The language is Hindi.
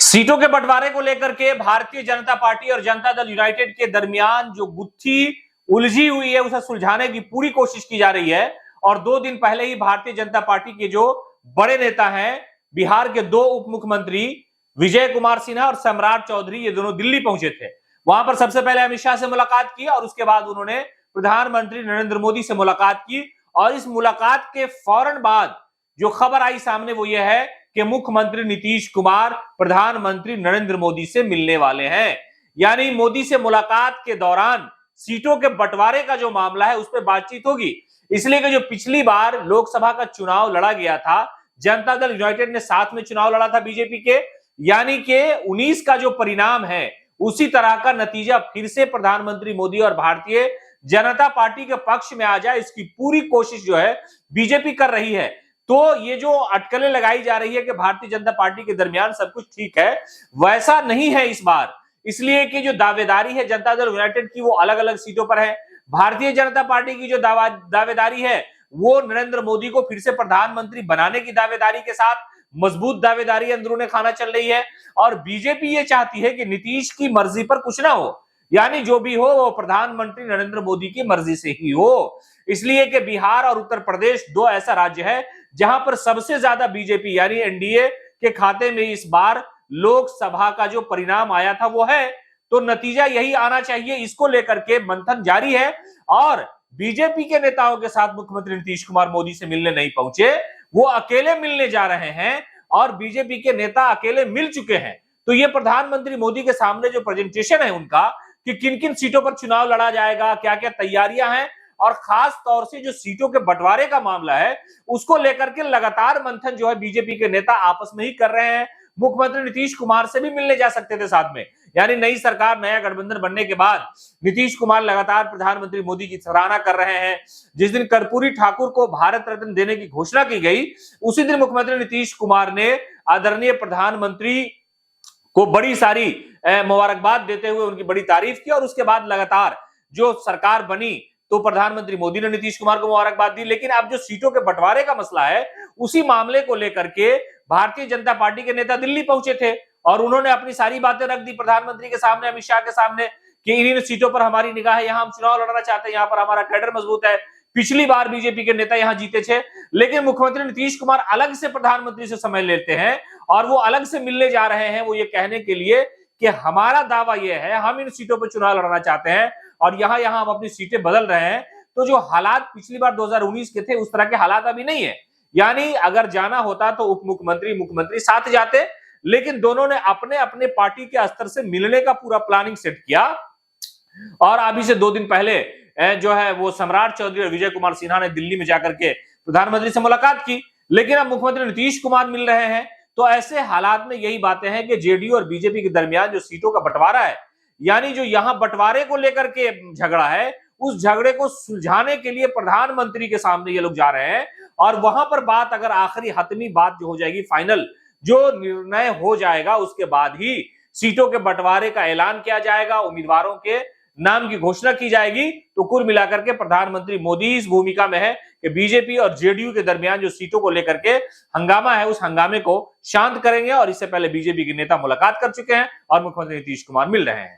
सीटों के बंटवारे को लेकर के भारतीय जनता पार्टी और जनता दल यूनाइटेड के दरमियान जो गुत्थी उलझी हुई है उसे सुलझाने की पूरी कोशिश की जा रही है। और 2 दिन पहले ही भारतीय जनता पार्टी के जो बड़े नेता हैं, बिहार के 2 उप मुख्यमंत्री विजय कुमार सिन्हा और सम्राट चौधरी, ये दोनों दिल्ली पहुंचे थे। वहां पर सबसे पहले अमित शाह से मुलाकात की और उसके बाद उन्होंने प्रधानमंत्री नरेंद्र मोदी से मुलाकात की। और इस मुलाकात के फौरन बाद जो खबर आई सामने वो ये है कि मुख्यमंत्री नीतीश कुमार प्रधानमंत्री नरेंद्र मोदी से मिलने वाले हैं। यानी मोदी से मुलाकात के दौरान सीटों के बंटवारे का जो मामला है उस पर बातचीत होगी। इसलिए कि जो पिछली बार लोकसभा का चुनाव लड़ा गया था, जनता दल यूनाइटेड ने साथ में चुनाव लड़ा था बीजेपी के, यानी कि 19 का जो परिणाम है उसी तरह का नतीजा फिर से प्रधानमंत्री मोदी और भारतीय जनता पार्टी के पक्ष में आ जाए, इसकी पूरी कोशिश जो है बीजेपी कर रही है। तो ये जो अटकलें लगाई जा रही है कि भारतीय जनता पार्टी के दरमियान सब कुछ ठीक है, वैसा नहीं है इस बार। इसलिए कि जो दावेदारी है जनता दल यूनाइटेड की वो अलग अलग सीटों पर है। भारतीय जनता पार्टी की जो दावेदारी है वो नरेंद्र मोदी को फिर से प्रधानमंत्री बनाने की दावेदारी के साथ मजबूत दावेदारी अंदरूनी खाना चल रही है। और बीजेपी ये चाहती है कि नीतीश की मर्जी पर कुछ ना हो, यानी जो भी हो वो प्रधानमंत्री नरेंद्र मोदी की मर्जी से ही हो। इसलिए कि बिहार और उत्तर प्रदेश 2 ऐसा राज्य है जहां पर सबसे ज्यादा बीजेपी यानी एनडीए के खाते में इस बार लोकसभा का जो परिणाम आया था वो है। तो नतीजा यही आना चाहिए, इसको लेकर के मंथन जारी है। और बीजेपी के नेताओं के साथ मुख्यमंत्री नीतीश कुमार मोदी से मिलने नहीं पहुंचे, वो अकेले मिलने जा रहे हैं और बीजेपी के नेता अकेले मिल चुके हैं। तो ये प्रधानमंत्री मोदी के सामने जो प्रेजेंटेशन है उनका कि किन किन सीटों पर चुनाव लड़ा जाएगा, क्या क्या तैयारियां हैं, और खास तौर से जो सीटों के बंटवारे का मामला है उसको लेकर के लगातार मंथन जो है बीजेपी के नेता आपस में ही कर रहे हैं। मुख्यमंत्री नीतीश कुमार से भी मिलने जा सकते थे साथ में, यानी नई सरकार नया गठबंधन बनने के बाद नीतीश कुमार लगातार प्रधानमंत्री मोदी की सराहना कर रहे हैं। जिस दिन कर्पूरी ठाकुर को भारत रत्न देने की घोषणा की गई उसी दिन मुख्यमंत्री नीतीश कुमार ने आदरणीय प्रधानमंत्री को बड़ी सारी मुबारकबाद देते हुए उनकी बड़ी तारीफ की। और उसके बाद लगातार जो सरकार बनी तो प्रधानमंत्री मोदी ने नीतीश कुमार को मुबारकबाद दी। लेकिन अब जो सीटों के बंटवारे का मसला है उसी मामले को लेकर के भारतीय जनता पार्टी के नेता दिल्ली पहुंचे थे और उन्होंने अपनी सारी बातें रख दी प्रधानमंत्री के सामने, अमित शाह के सामने, कि इन्हीं सीटों पर हमारी निगाह है, यहां हम चुनाव लड़ना चाहते हैं, यहां पर हमारा कैडर मजबूत है। पिछली बार बीजेपी के नेता यहां जीते थे, लेकिन मुख्यमंत्री नीतीश कुमार अलग से प्रधानमंत्री से समय लेते हैं और वो अलग से मिलने जा रहे हैं, वो ये कहने के लिए कि हमारा दावा यह है, हम इन सीटों पर चुनाव लड़ना चाहते हैं और यहां यहां हम अपनी सीटें बदल रहे हैं। तो जो हालात पिछली बार 2019 के थे उस तरह के हालात अभी नहीं है। यानी अगर जाना होता तो उप मुख्यमंत्री मुख्यमंत्री साथ जाते, लेकिन दोनों ने अपने अपने पार्टी के स्तर से मिलने का पूरा प्लानिंग सेट किया। और अभी से 2 दिन पहले जो है वो सम्राट चौधरी और विजय कुमार सिन्हा ने दिल्ली में जाकर के प्रधानमंत्री से मुलाकात की, लेकिन अब मुख्यमंत्री नीतीश कुमार मिल रहे हैं। तो ऐसे हालात में यही बातें हैं कि जेडीयू और बीजेपी के दरमियान जो सीटों का बंटवारा है, यानी जो यहां बंटवारे को लेकर के झगड़ा है, उस झगड़े को सुलझाने के लिए प्रधानमंत्री के सामने ये लोग जा रहे हैं। और वहां पर बात अगर आखिरी हतमी बात जो हो जाएगी, फाइनल जो निर्णय हो जाएगा, उसके बाद ही सीटों के बंटवारे का ऐलान किया जाएगा, उम्मीदवारों के नाम की घोषणा की जाएगी। तो कुल मिलाकर के प्रधानमंत्री मोदी इस भूमिका में है कि बीजेपी और जेडीयू के दरमियान जो सीटों को लेकर के हंगामा है उस हंगामे को शांत करेंगे। और इससे पहले बीजेपी के नेता मुलाकात कर चुके हैं और मुख्यमंत्री नीतीश कुमार मिल रहे हैं।